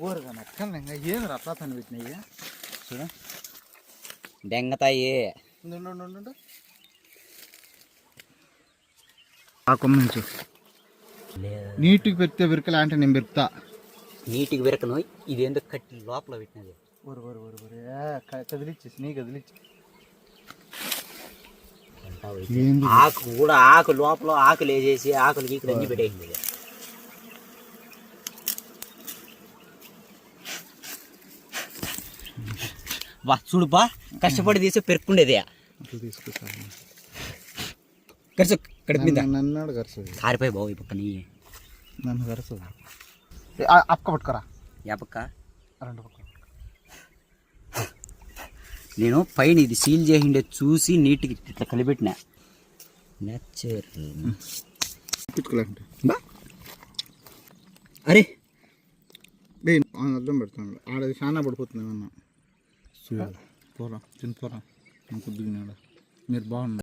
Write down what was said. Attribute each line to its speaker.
Speaker 1: ఊరుగా నక్కలు ఏంది రత్తాన్ని పెట్టినాయి చూడ
Speaker 2: దెంగతాయి
Speaker 1: ఆ కొమ్మించు నీటికి పెడితే విరకలే అంటే నేను పెడతా.
Speaker 2: నీటికి విరకను ఇదేందో కట్టి లోపల పెట్టినది.
Speaker 1: కదిలిచ్చేసి నీ కదిలిచ్చి
Speaker 2: ఆకు కూడా ఆకు లోపల ఆకులు వేసేసి ఆకులు గీకులు అన్ని పెట్టేసింది. వా చూడు బా కష్టపడి తీసి పెరుక్కుండేది కరుసు
Speaker 1: నన్ను కరుసు
Speaker 2: కారిపోయి బావు ఈ పక్క నీ
Speaker 1: నన్ను కరుసు అక్క పట్టుకోరా
Speaker 2: ఏ పక్క
Speaker 1: రెండు పక్క.
Speaker 2: నేను పైన ఇది సీల్ చేసిండే చూసి నీట్గా ఇట్లా కలిపెట్టినా నేచర్
Speaker 1: పెట్టుకోలేండి.
Speaker 2: అరే
Speaker 1: అర్థం పెడతాను ఆడ చాలా పడిపోతుంది ఏమన్నా పోరా తినిపోరా కొద్దిగా మీరు బాగున్నారు.